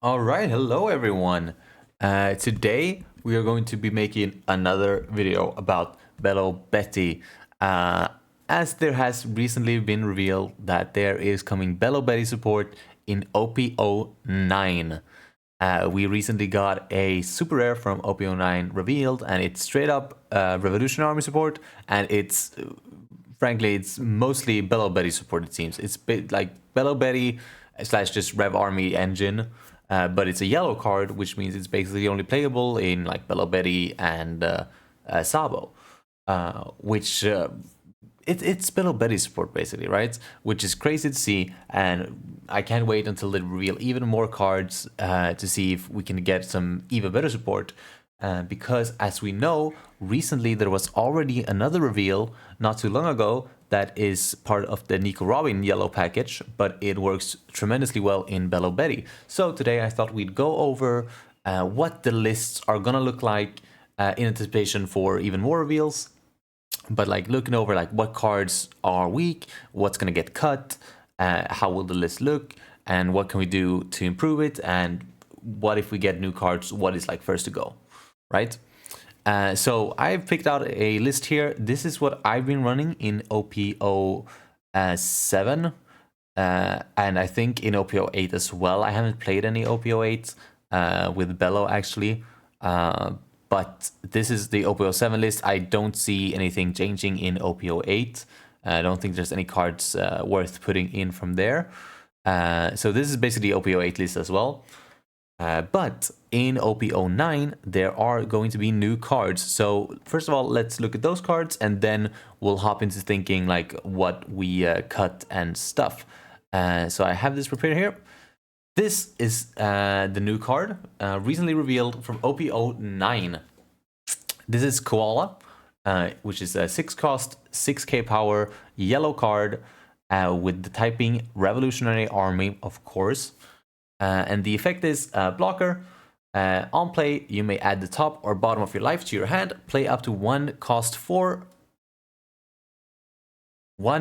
All right, hello everyone. Today we are going to be making another video about Belo Betty. Uh, as there has recently been revealed that there is coming Belo Betty support in OP-09. We recently got a super rare from OP-09 revealed, and it's straight up Revolution Army support, and frankly, it's mostly Belo Betty support, it seems. It's like Belo Betty slash just Rev Army engine, but it's a yellow card, which means it's basically only playable in like Belo Betty and Sabo, which it's Belo Betty support basically, right? Which is crazy to see, and I can't wait until they reveal even more cards to see if we can get some even better support. Because as we know, recently there was already another reveal not too long ago that is part of the Nico Robin yellow package, but it works tremendously well in Belo Betty. So today I thought we'd go over what the lists are gonna look like in anticipation for even more reveals, but like looking over like what cards are weak, what's gonna get cut, how will the list look, and what can we do to improve it, and what if we get new cards, what is like first to go, right? So I've picked out a list here. This is what I've been running in OP-07, and I think in OP-08 as well. I haven't played any OP-08 with Belo actually, but this is the OP-07 list. I don't see anything changing in OP-08. I don't think there's any cards worth putting in from there. So this is basically OP-08 list as well. But in OP-09, there are going to be new cards. So first of all, let's look at those cards, and then we'll hop into thinking like what we cut and stuff. So I have this prepared here. This is the new card, recently revealed from OP-09. This is Koala, which is a 6-cost, 6k power, yellow card with the typing Revolutionary Army, of course. And the effect is blocker. On play, you may add the top or bottom of your life to your hand. Play up to one cost 4 or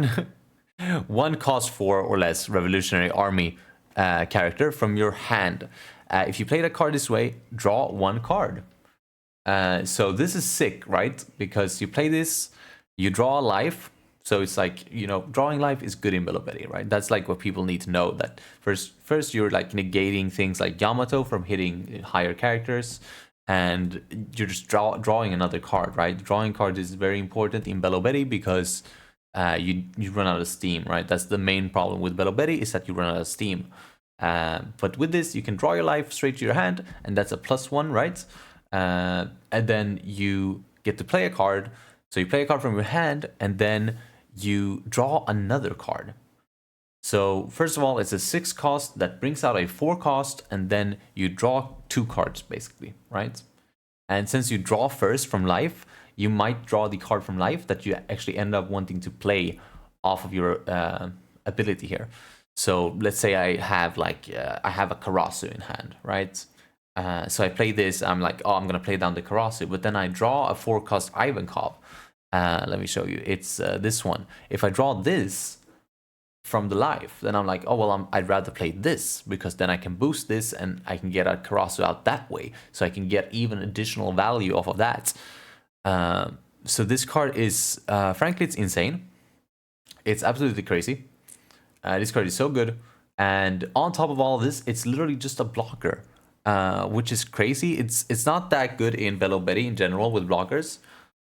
less Revolutionary Army character from your hand. If you play the card this way, draw one card. So this is sick, right? Because you play this, you draw a life. So it's like, you know, drawing life is good in Belo Betty, right? That's like what people need to know, that first you're like negating things like Yamato from hitting higher characters, and you're just drawing another card, right? Drawing cards is very important in Belo Betty because you run out of steam, right? That's the main problem with Belo Betty, is that you run out of steam. But with this, you can draw your life straight to your hand, and that's a +1, right? And then you get to play a card. So you play a card from your hand, and then you draw another card. So first of all, it's a 6-cost that brings out a 4-cost, and then you draw 2 cards basically, right? And since you draw first from life, you might draw the card from life that you actually end up wanting to play off of your ability here. So let's say I have a Karasu in hand, right? So I play this, I'm like, oh, I'm gonna play down the Karasu, but then I draw a 4-cost Ivankov. Let me show you. It's this one. If I draw this from the life, then I'm like, oh, well, I'd rather play this, because then I can boost this and I can get a Karasu out that way. So I can get even additional value off of that. So this card is, frankly, it's insane. It's absolutely crazy. This card is so good. And on top of all of this, it's literally just a blocker, which is crazy. It's not that good in Belo Betty in general with blockers.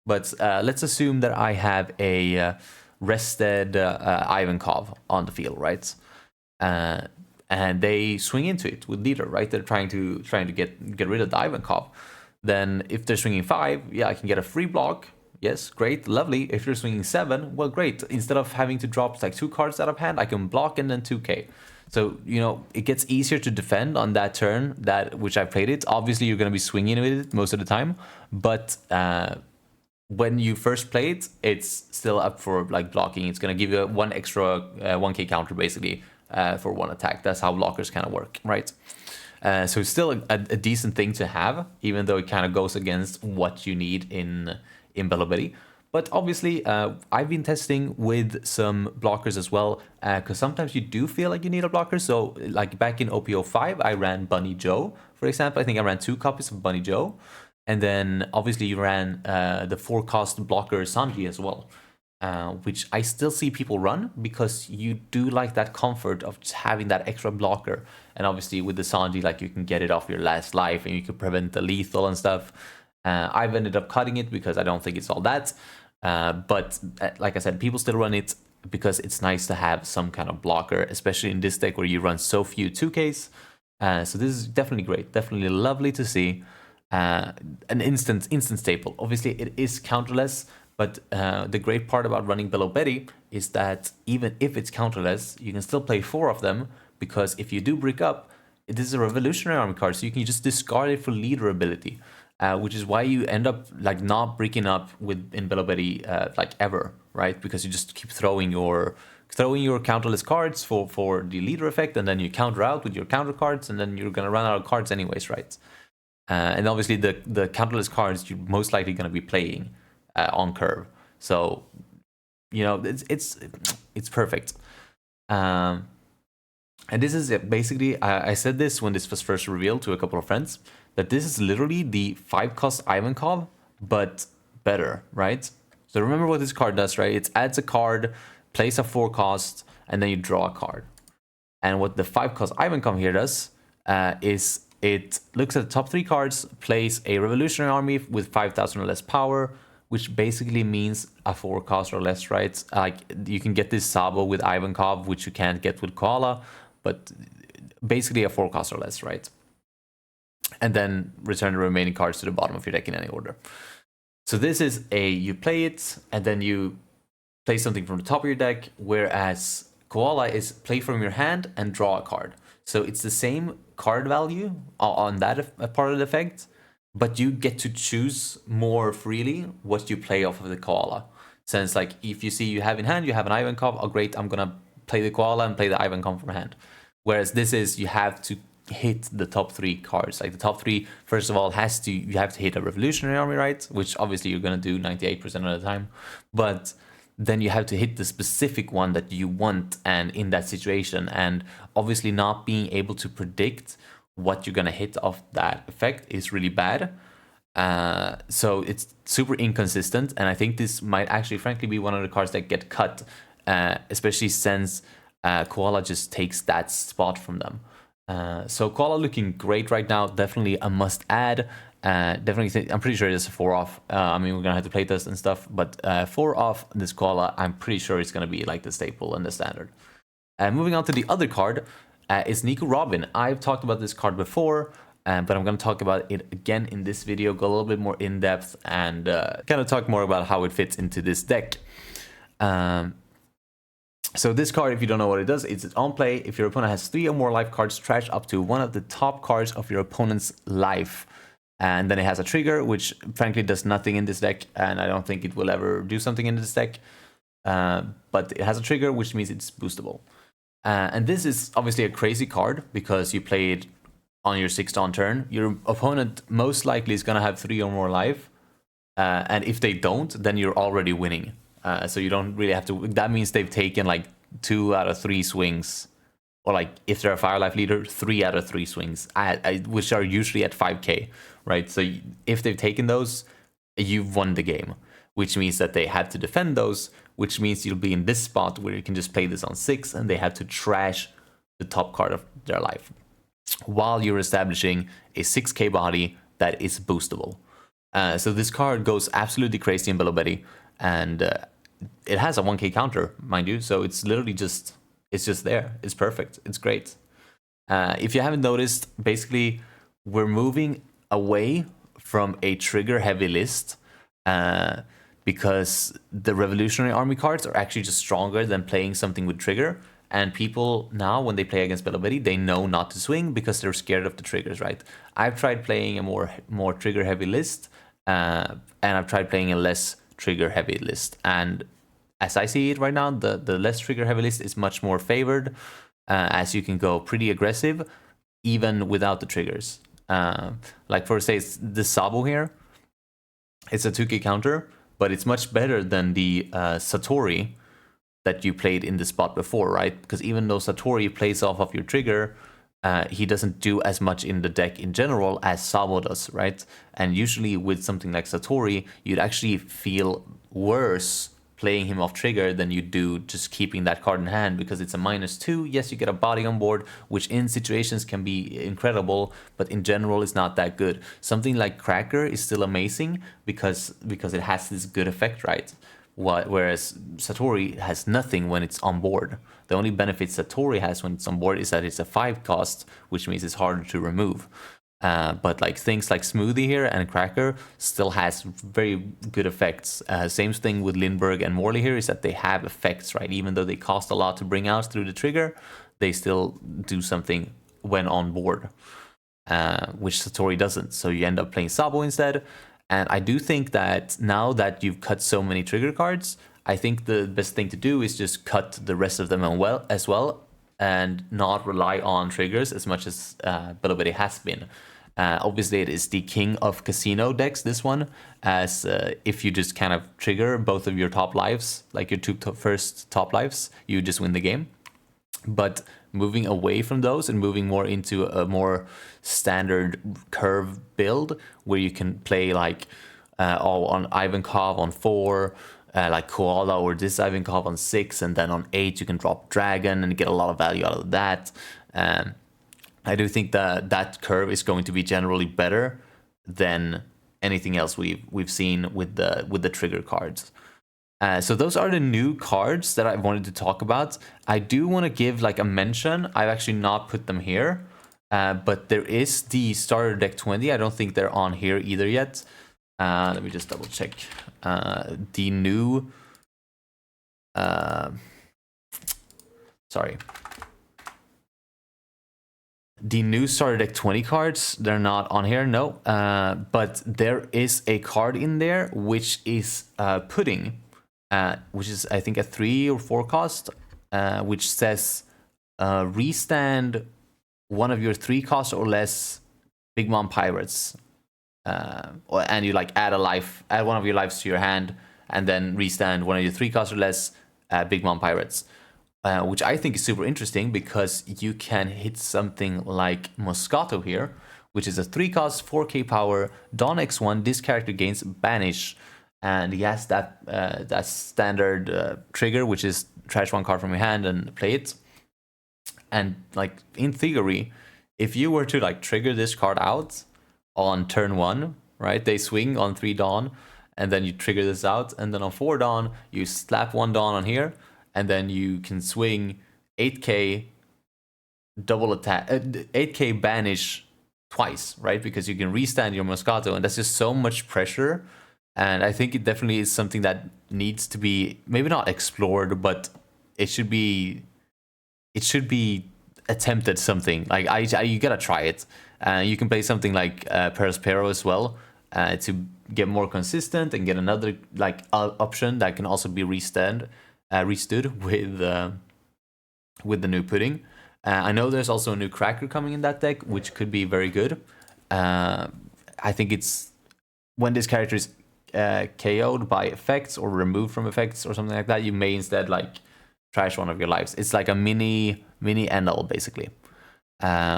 But let's assume that I have a rested Ivankov on the field, right? And they swing into it with leader, right? They're trying to get rid of the Ivankov. Then if they're swinging 5, yeah, I can get a free block. Yes, great, lovely. If you're swinging 7, well, great. Instead of having to drop like 2 cards out of hand, I can block and then 2k. So, you know, it gets easier to defend on that turn which I played it. Obviously, you're going to be swinging with it most of the time, but when you first play it, it's still up for like blocking. It's gonna give you one extra 1k counter basically for one attack. That's how blockers kind of work, right? So it's still a decent thing to have, even though it kind of goes against what you need in Belo Betty. But obviously, I've been testing with some blockers as well, because sometimes you do feel like you need a blocker. So like back in OP-05, I ran Bunny Joe, for example. I think I ran 2 copies of Bunny Joe. And then obviously you ran the 4-cost blocker Sanji as well. Which I still see people run because you do like that comfort of just having that extra blocker. And obviously with the Sanji, like you can get it off your last life and you can prevent the lethal and stuff. I've ended up cutting it because I don't think it's all that. But like I said, people still run it because it's nice to have some kind of blocker, especially in this deck where you run so few 2Ks. So this is definitely great, definitely lovely to see. An instant staple. Obviously it is counterless, but the great part about running Belo is that even if it's counterless, you can still play 4 of them, because if you do brick up, this is a revolutionary army card, so you can just discard it for leader ability, which is why you end up like not breaking up in Belo like ever, right? Because you just keep throwing your counterless cards for the leader effect, and then you counter out with your counter cards, and then you're gonna run out of cards anyways, right? And obviously the counterless cards you're most likely gonna be playing on curve, so you know it's perfect. And this is it. Basically, I said this when this was first revealed to a couple of friends, that this is literally the 5-cost Ivankov, but better, right? So remember what this card does, right? It adds a card, plays a 4-cost, and then you draw a card. And what the 5-cost Ivankov here does is it looks at the top 3 cards, plays a revolutionary army with 5,000 or less power, which basically means a 4-cost or less, right? Like you can get this Sabo with Ivankov, which you can't get with Koala, but basically a 4-cost or less, right? And then return the remaining cards to the bottom of your deck in any order. So this is you play it, and then you play something from the top of your deck, whereas Koala is play from your hand and draw a card. So it's the same card value on that part of the effect, but you get to choose more freely what you play off of the Koala. Since like if you see you have in hand, you have an Ivankov, oh great, I'm gonna play the Koala and play the Ivankov from hand. Whereas this is, you have to hit the top 3 cards. Like the top 3, first of all, you have to hit a revolutionary army, right? Which obviously you're gonna do 98% of the time, but then you have to hit the specific one that you want and in that situation. And obviously not being able to predict what you're gonna hit off that effect is really bad. So it's super inconsistent, and I think this might actually frankly be one of the cards that get cut, especially since Koala just takes that spot from them. So Koala looking great right now, definitely a must add. Definitely, I'm pretty sure it's a 4-off. I mean, we're gonna have to play test and stuff, but 4-off this Koala, I'm pretty sure it's gonna be like the staple and the standard. Moving on to the other card, is Nico Robin. I've talked about this card before, but I'm gonna talk about it again in this video, go a little bit more in depth, and kind of talk more about how it fits into this deck. So this card, if you don't know what it does, it's on play. If your opponent has 3 or more life cards, trash up to one of the top cards of your opponent's life. And then it has a trigger, which frankly does nothing in this deck, and I don't think it will ever do something in this deck. But it has a trigger, which means it's boostable. And this is obviously a crazy card because you play it on your 6th on turn. Your opponent most likely is going to have 3 or more life. And if they don't, then you're already winning. So you don't really have to. That means they've taken like 2 out of 3 swings. Or like if they're a 5 life leader, 3 out of 3 swings, which are usually at 5k, right? So if they've taken those, you've won the game, which means that they have to defend those, which means you'll be in this spot where you can just play this on 6 and they have to trash the top card of their life while you're establishing a 6k body that is boostable. So this card goes absolutely crazy in Belo, and it has a 1k counter, mind you, so it's literally just... It's just there. It's perfect. It's great. If you haven't noticed, basically, we're moving away from a trigger-heavy list because the Revolutionary Army cards are actually just stronger than playing something with trigger. And people now, when they play against Belo, they know not to swing because they're scared of the triggers, right? I've tried playing a more trigger-heavy list, and I've tried playing a less trigger-heavy list. And as I see it right now, the less trigger-heavy list is much more favored, as you can go pretty aggressive, even without the triggers. Like for say, the Sabo here, it's a 2k counter, but it's much better than the Satori that you played in the spot before, right? Because even though Satori plays off of your trigger, he doesn't do as much in the deck in general as Sabo does, right? And usually with something like Satori, you'd actually feel worse playing him off trigger than you do just keeping that card in hand, because it's a -2. Yes, you get a body on board, which in situations can be incredible, but in general it's not that good. Something like Cracker is still amazing because it has this good effect, right? Whereas Satori has nothing when it's on board. The only benefit Satori has when it's on board is that it's a 5 cost, which means it's harder to remove. But like things like Smoothie here and Cracker still has very good effects. Same thing with Lindbergh and Morley here, is that they have effects, right? Even though they cost a lot to bring out through the trigger, they still do something when on board, which Satori doesn't. So you end up playing Sabo instead. And I do think that now that you've cut so many trigger cards, I think the best thing to do is just cut the rest of them as well, and not rely on triggers as much as Belo has been. Obviously, it is the king of casino decks, this one, as if you just kind of trigger both of your top lives, like your first top lives, you just win the game. But moving away from those and moving more into a more standard curve build where you can play like on Ivankov on 4, like Koala or this Ivankov on 6, and then on 8 you can drop Dragon and get a lot of value out of that. I do think that curve is going to be generally better than anything else we've seen with the trigger cards. So those are the new cards that I wanted to talk about. I do want to give like a mention. I've actually not put them here, but there is the starter deck 20. I don't think they're on here either yet. Let me just double check. The new... sorry. The new starter deck 20 cards, they're not on here, no. But there is a card in there which is Pudding, which is I think a 3 or 4 cost, which says restand one of your 3 cost or less Big Mom Pirates. And you like add one of your lives to your hand, and then restand one of your 3 cost or less Big Mom Pirates. Which I think is super interesting because you can hit something like Moscato here, which is a 3 cost, 4k power, Dawn X1. This character gains Banish, and he has that standard trigger, which is trash 1 card from your hand and play it. And like in theory, if you were to like trigger this card out on turn 1, right? They swing on 3 Dawn, and then you trigger this out, and then on 4 Dawn you slap 1 Dawn on here. And then you can swing 8k double attack, 8k banish twice, right? Because you can restand your Moscato, and that's just so much pressure. And I think it definitely is something that needs to be maybe not explored, but it should be attempted. Something like you gotta try it. You can play something like Perospero as well to get more consistent and get another like option that can also be restood with the new Pudding. I know there's also a new Cracker coming in that deck, which could be very good. I think it's when this character is KO'd by effects or removed from effects or something like that, you may instead like trash one of your lives. It's like a mini NL basically,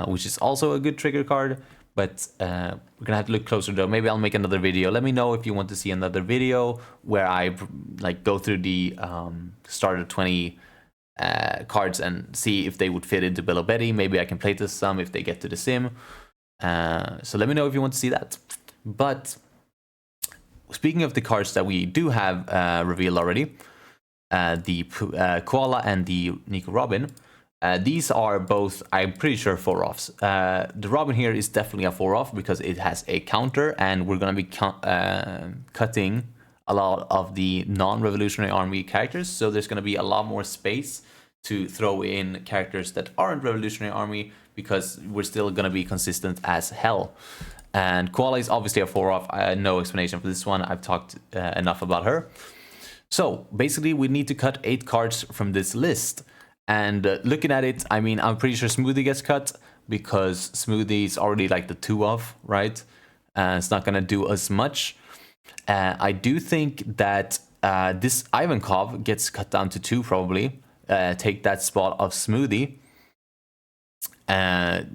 which is also a good trigger card. But we're gonna have to look closer though. Maybe I'll make another video. Let me know if you want to see another video where I like go through the starter 20 cards and see if they would fit into Belo. Maybe I can playtest some if they get to the sim. So let me know if you want to see that. But speaking of the cards that we do have revealed already, the Koala and the Nico Robin. These are both, I'm pretty sure, 4-offs. The Robin here is definitely a 4-off because it has a counter, and we're going to be cutting a lot of the non-Revolutionary Army characters, so there's going to be a lot more space to throw in characters that aren't Revolutionary Army because we're still going to be consistent as hell. And Koala is obviously a 4-off. No explanation for this one. I've talked enough about her. So basically, we need to cut 8 cards from this list. And looking at it, I mean, I'm pretty sure Smoothie gets cut because Smoothie is already like the 2-off, right? It's not going to do as much. I do think that this Ivankov gets cut down to 2 probably. Take that spot of Smoothie.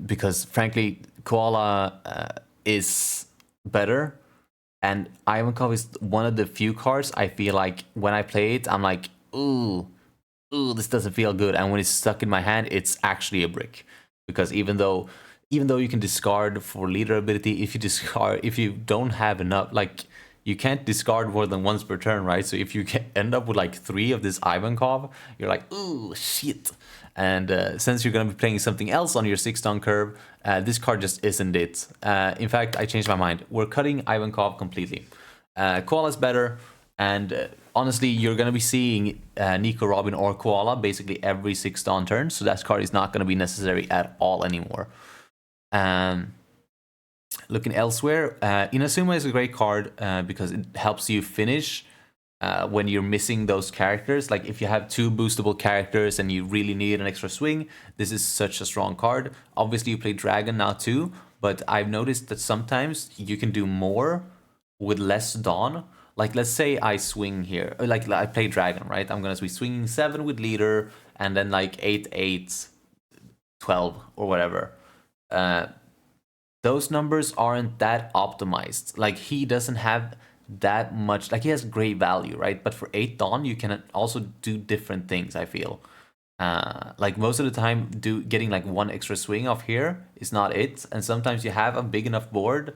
Because frankly, Koala is better. And Ivankov is one of the few cards I feel like when I play it, I'm like, ooh, this doesn't feel good. And when it's stuck in my hand, it's actually a brick. Because even though you can discard for leader ability, if you don't have enough, like you can't discard more than once per turn, right? So if you end up with like 3 of this Ivankov, you're like, ooh, shit. And since you're going to be playing something else on your 6-turn curve, this card just isn't it. In fact, I changed my mind. We're cutting Ivankov completely. Koala's better, and honestly, you're going to be seeing Nico Robin or Koala basically every 6-turn turn, so that card is not going to be necessary at all anymore. Looking elsewhere, Inazuma is a great card because it helps you finish when you're missing those characters. Like if you have 2 boostable characters and you really need an extra swing, this is such a strong card. Obviously you play Dragon now too, but I've noticed that sometimes you can do more with less Dawn. Like let's say I swing here, like I play Dragon, right? I'm gonna be swinging 7 with leader and then like 8, 8, 12 or whatever. Those numbers aren't that optimized. Like he doesn't have that much, like he has great value, right? But for 8 Dawn, you can also do different things, I feel. Like most of the time, getting like 1 extra swing off here is not it. And sometimes you have a big enough board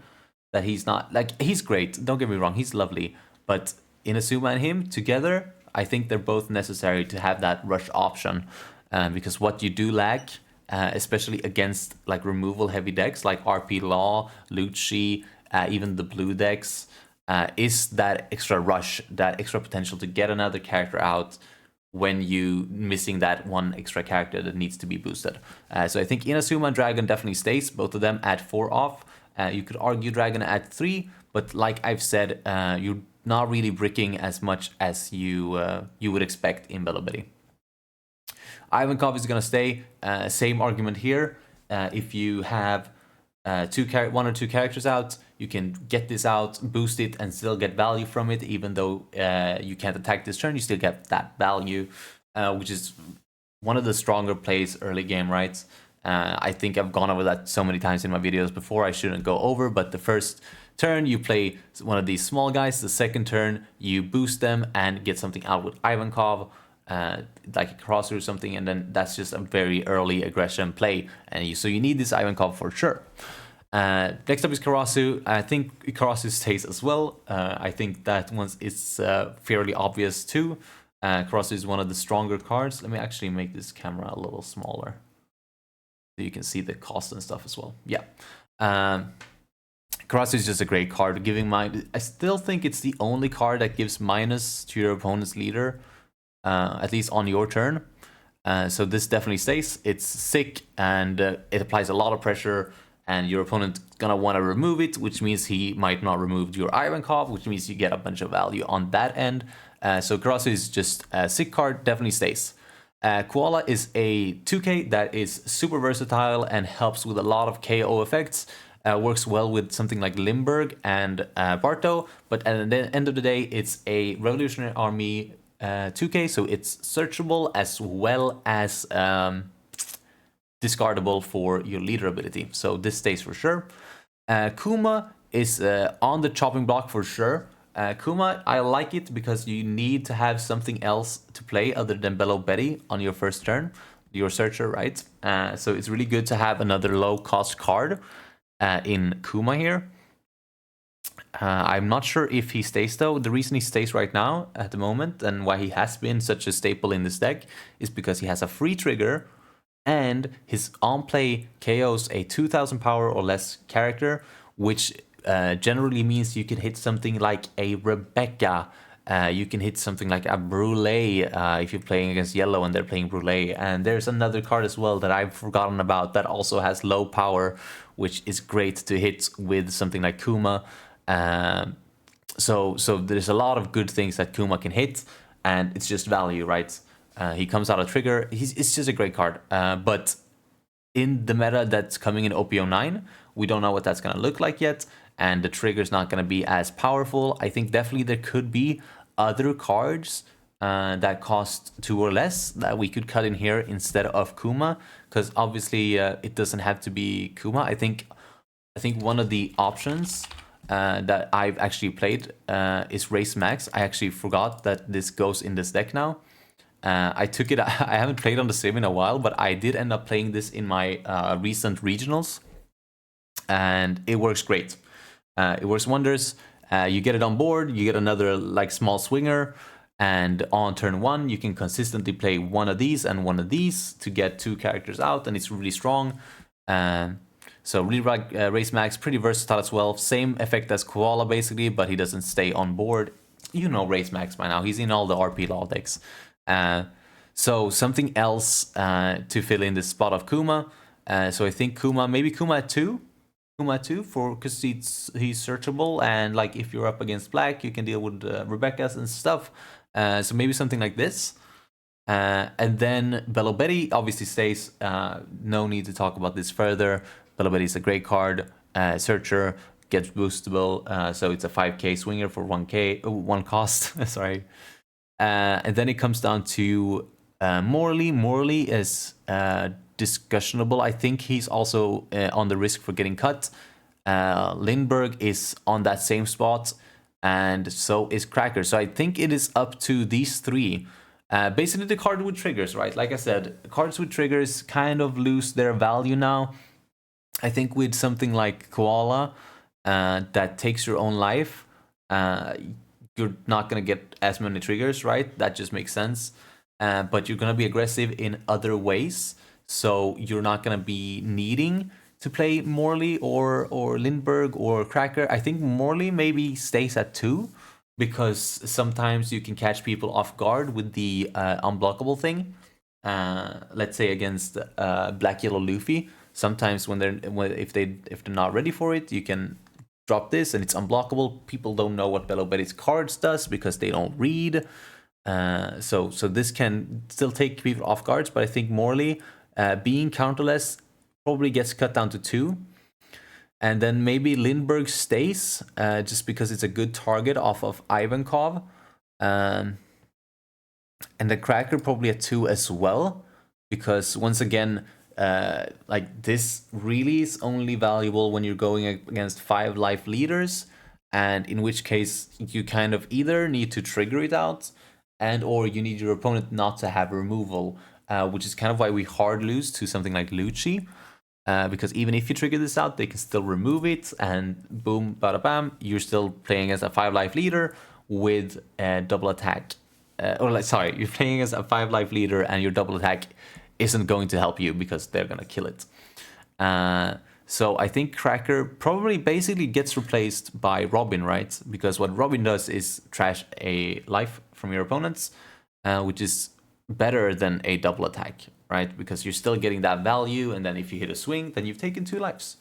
that he's not, like he's great, don't get me wrong, he's lovely. But Inazuma and him together, I think they're both necessary to have that rush option. Because what you do lack, especially against like removal heavy decks like RP Law, Lucci, even the blue decks, is that extra rush, that extra potential to get another character out when you missing that 1 extra character that needs to be boosted. So I think Inazuma and Dragon definitely stays, both of them at 4 off. You could argue Dragon at 3, but like I've said, you're not really bricking as much as you would expect in Belo. Ivankov is going to stay. Same argument here. If you have 1 or 2 characters out, you can get this out, boost it, and still get value from it. Even though you can't attack this turn, you still get that value, which is one of the stronger plays early game, right? I think I've gone over that so many times in my videos before, I shouldn't go over, but the first turn you play one of these small guys, the second turn you boost them and get something out with Ivankov, like a crosser or something, and then that's just a very early aggression play, and so you need this Ivankov for sure. Next up is Karasu. I think Karasu stays as well. I think that one is fairly obvious too. Karasu is one of the stronger cards. Let me actually make this camera a little smaller so you can see the cost and stuff as well. Yeah. Karasu is just a great card. I still think it's the only card that gives minus to your opponent's leader, at least on your turn. So this definitely stays. It's sick and it applies a lot of pressure, and your opponent's gonna want to remove it, which means he might not remove your Ivankov, which means you get a bunch of value on that end. So Karasu is just a sick card, definitely stays. Koala is a 2K that is super versatile and helps with a lot of KO effects. Works well with something like Limburg and Barto, but at the end of the day, it's a Revolutionary Army 2K, so it's searchable as well as discardable for your leader ability. So this stays for sure. Kuma is on the chopping block for sure. Kuma, I like it because you need to have something else to play other than Belo Betty on your first turn, your searcher, right? So it's really good to have another low-cost card in Kuma here. I'm not sure if he stays though. The reason he stays right now at the moment and why he has been such a staple in this deck is because he has a free trigger and his on-play KOs a 2000 power or less character, which generally means you can hit something like a Rebecca. You can hit something like a Brûlé if you're playing against yellow and they're playing Brûlé. And there's another card as well that I've forgotten about that also has low power, which is great to hit with something like Kuma. So there's a lot of good things that Kuma can hit, and it's just value, right? He comes out of trigger. It's just a great card. But in the meta that's coming in OP-09. We don't know what that's going to look like yet, and the trigger's not going to be as powerful. I think definitely there could be other cards that cost 2 or less that we could cut in here instead of Kuma, because obviously it doesn't have to be Kuma. I think one of the options that I've actually played is Race Max. I actually forgot that this goes in this deck now. I took it. I haven't played on the sim in a while, but I did end up playing this in my recent regionals, and it works great. It works wonders. You get it on board. You get another like small swinger, and on turn 1 you can consistently play one of these and one of these to get 2 characters out, and it's really strong. So really Race Max, pretty versatile as well. Same effect as Koala basically, but he doesn't stay on board. You know Race Max by now. He's in all the RP law decks. So something else to fill in the spot of Kuma. So I think maybe Kuma at 2. Kuma 2 because he's searchable, and like if you're up against black, you can deal with Rebecca's and stuff. So maybe something like this. And then Belo obviously stays. No need to talk about this further. Belo is a great card. Searcher, gets boostable, so it's a 5k swinger for 1 cost. Sorry. And then it comes down to Morley. Morley is discussionable. I think he's also on the risk for getting cut. Lindbergh is on that same spot, and so is Cracker. So I think it is up to these 3. Basically the card with triggers, right? Like I said, cards with triggers kind of lose their value now. I think with something like Koala that takes your own life, you're not going to get as many triggers, right? That just makes sense. But you're going to be aggressive in other ways. So you're not going to be needing to play Morley or Lindbergh or Cracker. I think Morley maybe stays at 2 because sometimes you can catch people off guard with the unblockable thing. Let's say against Black Yellow Luffy. Sometimes if they're not ready for it, you can drop this and it's unblockable. People don't know what Belo Betty's cards does because they don't read. So this can still take people off guards, but I think Morley being counterless probably gets cut down to 2. And then maybe Lindbergh stays just because it's a good target off of Ivankov. And the Cracker probably at 2 as well, because once again, like this really is only valuable when you're going against 5 life leaders, and in which case you kind of either need to trigger it out and or you need your opponent not to have removal, which is kind of why we hard lose to something like Lucci, because even if you trigger this out, they can still remove it, and boom, bada bam, you're still playing as a 5 life leader with a double attack. You're playing as a 5 life leader and your double attack isn't going to help you because they're going to kill it. So I think Cracker probably basically gets replaced by Robin, right? Because what Robin does is trash a life from your opponents, which is better than a double attack, right? Because you're still getting that value, and then if you hit a swing, then you've taken 2 lives.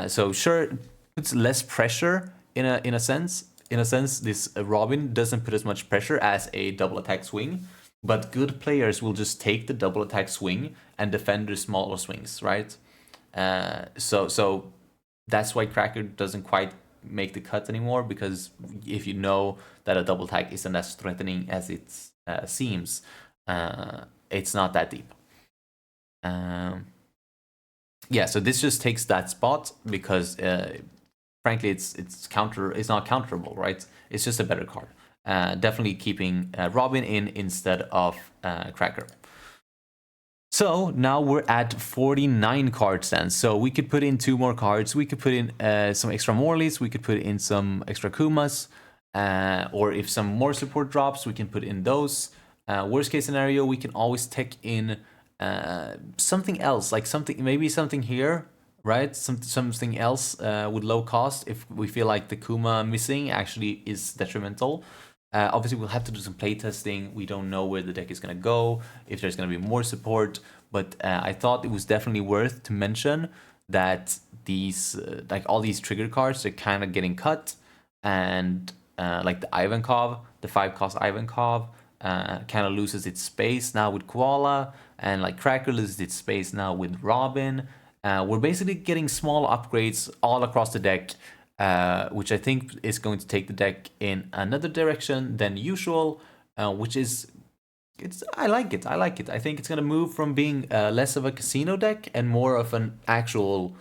So sure, it puts less pressure in a sense. In a sense, this Robin doesn't put as much pressure as a double attack swing. But good players will just take the double attack swing and defend their smaller swings, right? So that's why Cracker doesn't quite make the cut anymore, because if you know that a double attack isn't as threatening as it seems, it's not that deep. Yeah, so this just takes that spot because, frankly, it's not counterable, right? It's just a better card. Definitely keeping Robin in instead of Cracker. So now we're at 49 cards then. So we could put in 2 more cards. We could put in some extra Morleys. We could put in some extra Kumas. Or if some more support drops, we can put in those. Worst case scenario, we can always take in something else, like maybe something here, right? Something else with low cost if we feel like the Kuma missing actually is detrimental. Obviously, we'll have to do some playtesting. We don't know where the deck is going to go, if there's going to be more support. But I thought it was definitely worth to mention that these, like all these trigger cards, are kind of getting cut. And like the Ivankov, the 5-cost Ivankov, kind of loses its space now with Koala. and like Crackerless did space now with Robin. We're basically getting small upgrades all across the deck, which I think is going to take the deck in another direction than usual, which is I like it. I think it's gonna move from being less of a casino deck and more of an actual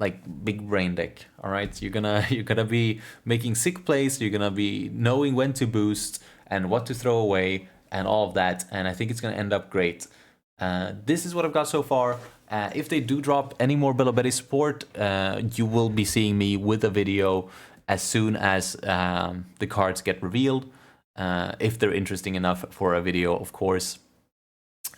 like big brain deck. All right, you're gonna be making sick plays. You're gonna be knowing when to boost and what to throw away and all of that. And I think it's gonna end up great. This is what I've got so far. If they do drop any more Belo support, you will be seeing me with a video as soon as the cards get revealed. If they're interesting enough for a video, of course.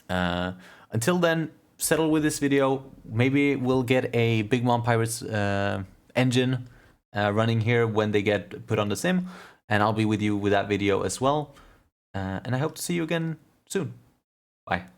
Until then, settle with this video. Maybe we'll get a Big Mom Pirates engine running here when they get put on the sim, and I'll be with you with that video as well. And I hope to see you again soon. Bye.